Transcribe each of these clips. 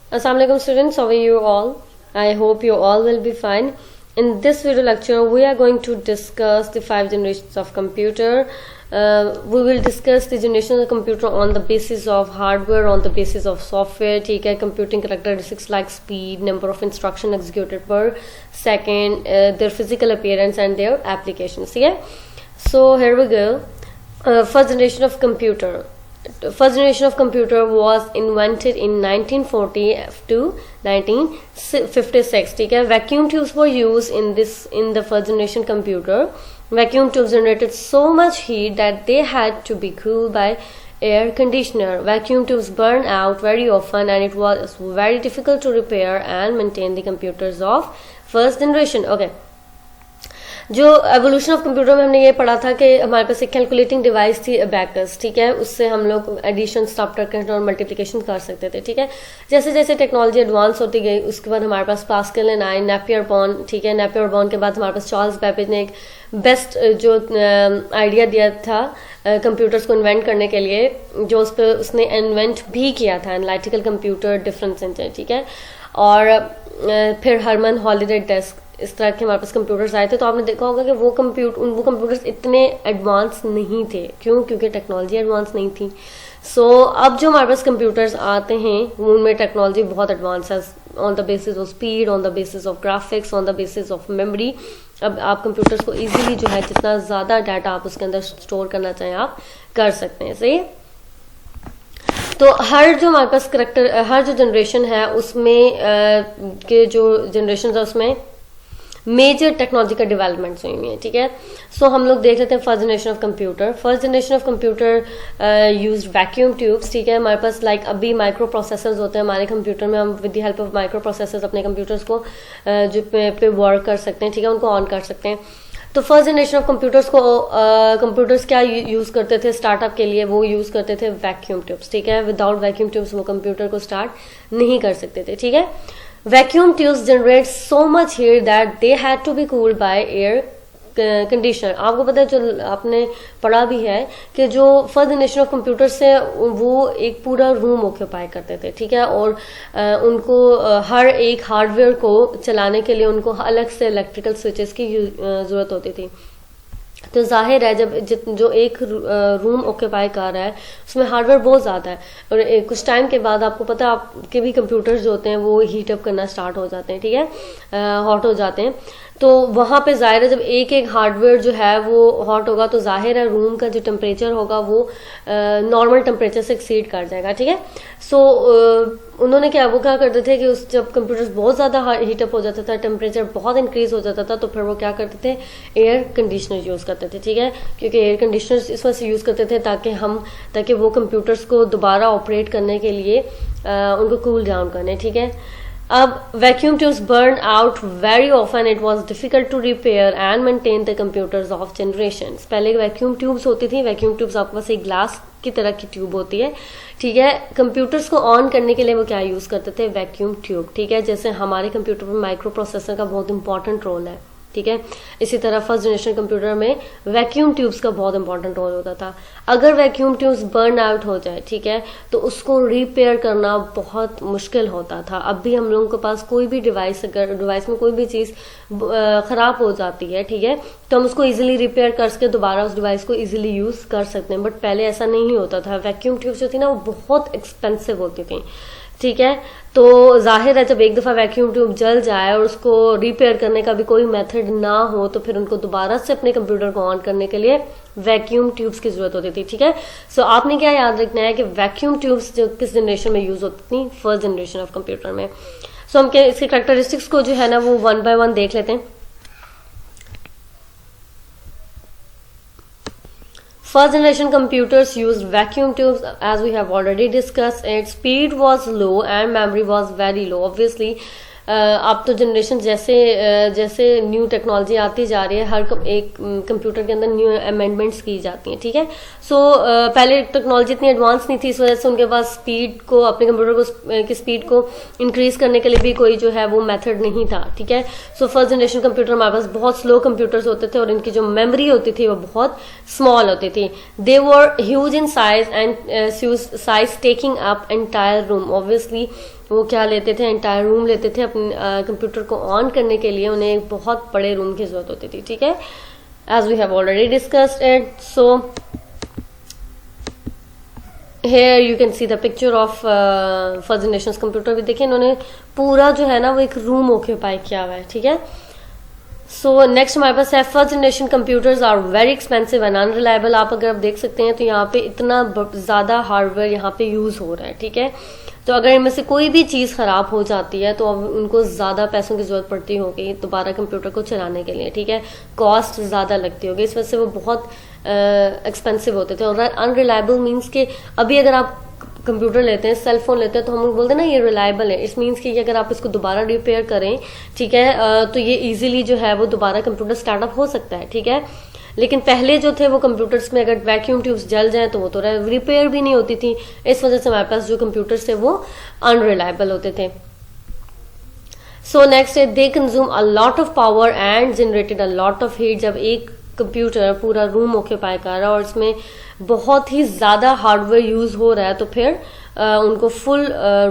Assalamualaikum students, how are you all? I hope you all will be fine. In this video lecture, we are going to discuss the 5 generations of computer. We will discuss the generation of computer on the basis of hardware, on the basis of software, ठीक है, computing characteristics like speed, number of instruction executed per second, their physical appearance and their applications, ठीक है. So here we go. First generation of computer. First generation of computer was invented in 1940 to 1956. ठीक है. Vacuum tubes were used in the first generation computer. Vacuum tubes generated so much heat that they had to be cooled by air conditioner. Vacuum tubes burn out very often and it was very difficult to repair and maintain the computers of first generation. Okay. जो evolution of computer में हमने ये पढ़ा था कि हमारे पास एक calculating device थी अबैकस, ठीक है. उससे हम लोग एडिशन, सब्ट्रैक्शन और मल्टीप्लिकेशन कर सकते थे, ठीक है. जैसे जैसे टेक्नोलॉजी एडवांस होती गई उसके बाद हमारे पास पास्कल एंड आए, नेपियर बॉर्न, ठीक है. नेपियर बॉर्न के बाद हमारे पास चार्ल्स बैबेज ने एक बेस्ट जो आइडिया दिया था कंप्यूटर्स को इन्वेंट करने के लिए, जो उस पर उसने इन्वेंट भी किया था, एनालिटिकल कंप्यूटर डिफरेंस, ठीक है. और फिर हरमन हॉलिडे डेस्क, इस तरह के हमारे पास कंप्यूटर्स आए थे. तो आपने देखा होगा कि वो कंप्यूटर्स इतने एडवांस नहीं थे. क्यों? क्योंकि टेक्नोलॉजी एडवांस नहीं थी. अब जो हमारे पास कंप्यूटर्स आते हैं उनमें टेक्नोलॉजी बहुत एडवांस है, on the basis of speed, on the basis of graphics, on the basis of memory. अब आप कंप्यूटर्स को इजीली जो है जितना ज्यादा डाटा आप उसके अंदर स्टोर करना चाहें आप कर सकते हैं. सही. तो हर जो हमारे पास हर जो जनरेशन है उसमें के जो जनरेशन है उसमें मेजर टेक्नोलॉजी का डेवलपमेंट हुई हुई है, ठीक है. हम लोग देख लेते हैं first generation of computer. First generation of computer used vacuum tubes, ठीक है. हमारे पास अभी माइक्रो प्रोसेसर्स होते हैं हमारे कंप्यूटर में. हम with the help of micro processors अपने कंप्यूटर्स को जो पे वर्क कर सकते हैं, ठीक है, उनको ऑन कर सकते हैं. तो फर्स्ट जनरेशन ऑफ कंप्यूटर्स क्या यूज करते थे स्टार्टअप के लिए? वो यूज करते थे वैक्यूम ट्यूब्स, ठीक है. विदाउट वैक्यूम ट्यूब्स वो कंप्यूटर को स्टार्ट नहीं कर सकते थे, ठीक है. Vacuum tubes generate so much heat that they had to be cooled by air conditioner. आपको पता है, जो आपने पढ़ा भी है कि जो फर्स्ट जनरेशन ऑफ कंप्यूटर्स है वो एक पूरा रूम ऑक्यूपाई करते थे, ठीक है. और उनको हर एक हार्डवेयर को चलाने के लिए उनको अलग से इलेक्ट्रिकल स्विचेस की जरूरत होती थी. तो जाहिर है जब जो एक रूम ऑक्यूपाई कर रहा है उसमें हार्डवेयर बहुत ज्यादा है और कुछ टाइम के बाद आपको पता है आपके भी कंप्यूटर्स जो होते हैं वो हीट अप करना स्टार्ट हो जाते हैं, ठीक है, हॉट हो जाते हैं. तो वहां पे जाहिर है जब एक एक हार्डवेयर जो है वो हॉट होगा तो जाहिर है रूम का जो टेम्परेचर होगा वो नॉर्मल टेम्परेचर से एक्सीड कर जाएगा, ठीक है. उन्होंने वो क्या करते थे कि जब कंप्यूटर्स बहुत ज्यादा हीटअप हो जाता था, टेम्परेचर बहुत इंक्रीज हो जाता था, तो फिर वो क्या करते थे, एयर कंडीशनर यूज करते थे, ठीक है. क्योंकि एयर कंडीशनर इस वजह से यूज करते थे ताकि वो कंप्यूटर्स को दोबारा ऑपरेट करने के लिए उनको कूल डाउन करने, ठीक है. अब vacuum tubes burn out very often. It was difficult to repair and maintain the computers of generations. पहले वैक्यूम ट्यूब्स होती थी. वैक्यूम ट्यूब्स आपके पास एक ग्लास की तरह की ट्यूब होती है, ठीक है. कंप्यूटर्स को ऑन करने के लिए वो क्या यूज करते थे, वैक्यूम ट्यूब, ठीक है. जैसे हमारे कंप्यूटर में माइक्रो प्रोसेसर का बहुत इंपॉर्टेंट रोल है, ठीक है. इसी तरह फर्स्ट जनरेशन कंप्यूटर में वैक्यूम ट्यूब्स का बहुत इंपॉर्टेंट रोल होता था. अगर वैक्यूम ट्यूब्स बर्न आउट हो जाए, ठीक है, तो उसको रिपेयर करना बहुत मुश्किल होता था. अब भी हम लोगों के पास कोई भी डिवाइस, अगर डिवाइस में कोई भी चीज खराब हो जाती है, ठीक है, तो हम उसको इजीली रिपेयर करके दोबारा उस डिवाइस को इजीली यूज कर सकते हैं. बट पहले ऐसा नहीं होता था. वैक्यूम ट्यूब्स जो थी ना वो बहुत एक्सपेंसिव होती थी, ठीक है. तो जाहिर है जब एक दफा वैक्यूम ट्यूब जल जाए और उसको रिपेयर करने का भी कोई मेथड ना हो तो फिर उनको दोबारा से अपने कंप्यूटर को ऑन करने के लिए वैक्यूम ट्यूब्स की जरूरत होती थी, ठीक है. आपने क्या याद रखना है कि वैक्यूम ट्यूब्स जो किस जनरेशन में यूज होती थी, फर्स्ट जनरेशन ऑफ कंप्यूटर में. हम इसके कैरेक्टरिस्टिक्स को जो है ना वो 1 by 1 देख लेते हैं. First generation computers used vacuum tubes, as we have already discussed. Its speed was low and memory was very low. Obviously, अब तो जनरेशन जैसे न्यू टेक्नोलॉजी आती जा रही है, हर एक कंप्यूटर के अंदर न्यू अमेंडमेंट्स की जाती हैं, ठीक है. पहले टेक्नोलॉजी इतनी एडवांस नहीं थी, इस वजह से उनके पास स्पीड को, अपने कंप्यूटर की स्पीड को इंक्रीज करने के लिए भी कोई जो है वो मेथड नहीं था, ठीक है. फर्स्ट जनरेशन कंप्यूटर हमारे पास बहुत स्लो कंप्यूटर्स होते थे और इनकी जो मेमोरी होती थी वो बहुत स्मॉल होती थी. They were huge in size and size taking up entire room. Obviously वो क्या लेते थे, एंटायर रूम लेते थे अपने कंप्यूटर को ऑन करने के लिए। उन्हें एक बहुत बड़े रूम की जरूरत होती थी, ठीक है, as we have already discussed it. So here you can see the picture of first generation computer भी। देखिए इन्होंने पूरा जो है ना वो एक रूम ऑक्यूपाई किया हुआ है, ठीक है। सो नेक्स्ट हमारे पास है first generation computers are very expensive and unreliable. आप अगर आप देख सकते हैं तो यहाँ पे इतना ज्यादा हार्डवेयर यहाँ पे यूज हो रहा है, ठीक है। तो अगर इनमें से कोई भी चीज खराब हो जाती है तो अब उनको ज्यादा पैसों की जरूरत पड़ती होगी दोबारा कंप्यूटर को चलाने के लिए, ठीक है, कॉस्ट ज्यादा लगती होगी, इस वजह से वो बहुत एक्सपेंसिव होते थे। और अनरिलायबल मीन्स के अभी अगर आप कंप्यूटर लेते हैं, सेल फोन लेते हैं, तो हम लोग बोलते हैं ना ये रिलायबल है। इस मीन्स कि अगर आप इसको दोबारा रिपेयर करें, ठीक है, तो ये इजीली जो है वो दोबारा कंप्यूटर स्टार्टअप हो सकता है, ठीक है। लेकिन पहले जो थे वो कंप्यूटर्स में अगर वैक्यूम ट्यूब्स जल जाए तो वो तो रिपेयर भी नहीं होती थी। इस वजह से हमारे पास जो कंप्यूटर्स थे वो अनरिलायबल होते थे। So next they consume a lot of power and generated a lot of heat. जब एक कंप्यूटर पूरा रूम ऑक्यूपाई कर रहा है और इसमें बहुत ही ज्यादा हार्डवेयर यूज हो रहा है तो फिर उनको फुल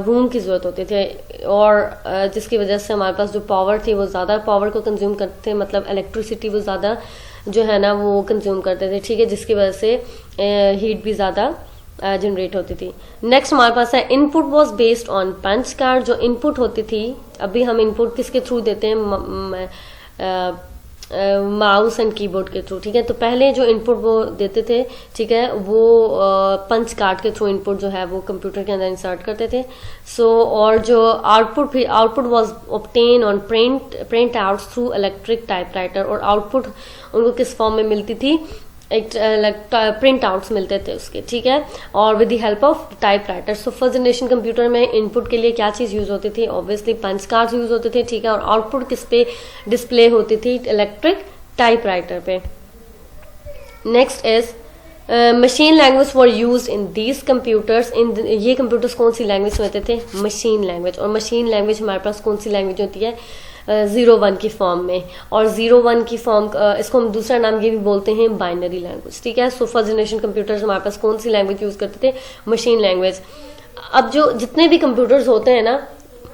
रूम की जरूरत होती थी, और जिसकी वजह से हमारे पास जो पावर थी वो ज्यादा पावर को कंज्यूम करते थे, मतलब इलेक्ट्रिसिटी वो ज्यादा जो है ना वो कंज्यूम करते थे, ठीक है, जिसकी वजह से हीट भी ज्यादा जनरेट होती थी। नेक्स्ट हमारे पास है input was based on punch card. जो इनपुट होती थी, अभी हम इनपुट किसके थ्रू देते हैं, माउस एंड कीबोर्ड के थ्रू, ठीक है। तो पहले जो इनपुट वो देते थे, ठीक है, वो पंच कार्ड के थ्रू इनपुट जो है वो कंप्यूटर के अंदर इंसर्ट करते थे। सो और जो output was obtain on print out through electric typewriter. और आउटपुट उनको किस फॉर्म में मिलती थी, एक प्रिंट आउट्स मिलते थे उसके, ठीक है, और with the help of typewriter. So first generation computer में इनपुट के लिए क्या चीज यूज होती थी, ऑब्वियसली पंच कार्ड्स यूज होते थे, ठीक है, और आउटपुट किस पे डिस्प्ले होती थी, इलेक्ट्रिक टाइपराइटर पे। Next is machine language for use in these computers. ये कंप्यूटर्स कौन सी लैंग्वेज में होते थे, मशीन लैंग्वेज। और मशीन लैंग्वेज हमारे पास कौन सी लैंग्वेज होती है, 0-1 की फॉर्म में। और 0-1 की फॉर्म इसको हम दूसरा नाम ये भी बोलते हैं बाइनरी लैंग्वेज, ठीक है। सो फर्स्ट जनरेशन कंप्यूटर्स हमारे पास कौन सी लैंग्वेज यूज करते थे, मशीन लैंग्वेज। अब जो जितने भी कंप्यूटर्स होते हैं ना,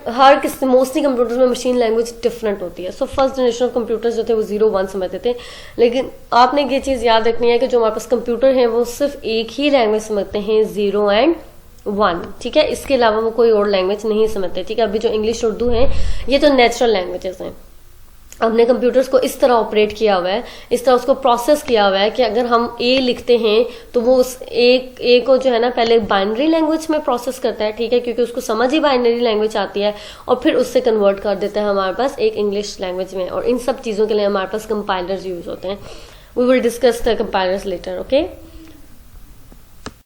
हर किस मोस्टली कंप्यूटर्स में मशीन लैंग्वेज डिफरेंट होती है। So first generation of computers जो थे वो 0-1 समझते थे। लेकिन आपने ये चीज याद रखनी है कि जो हमारे पास कंप्यूटर है वो सिर्फ एक ही लैंग्वेज समझते हैं, 0 एंड 1, ठीक है, इसके अलावा वो कोई और लैंग्वेज नहीं समझते, ठीक है। अभी जो इंग्लिश उर्दू है ये तो नेचुरल लैंग्वेजेस हैं। हमने कंप्यूटर्स को इस तरह ऑपरेट किया हुआ है, इस तरह उसको प्रोसेस किया हुआ है कि अगर हम ए लिखते हैं तो वो उस ए को जो है ना पहले बाइनरी लैंग्वेज में प्रोसेस करता है, ठीक है, क्योंकि उसको समझ ही बाइनरी लैंग्वेज आती है, और फिर उससे कन्वर्ट कर देता है हमारे पास एक इंग्लिश लैंग्वेज में। और इन सब चीजों के लिए हमारे पास कंपाइलर्स यूज होते हैं। We will discuss the compilers later, okay.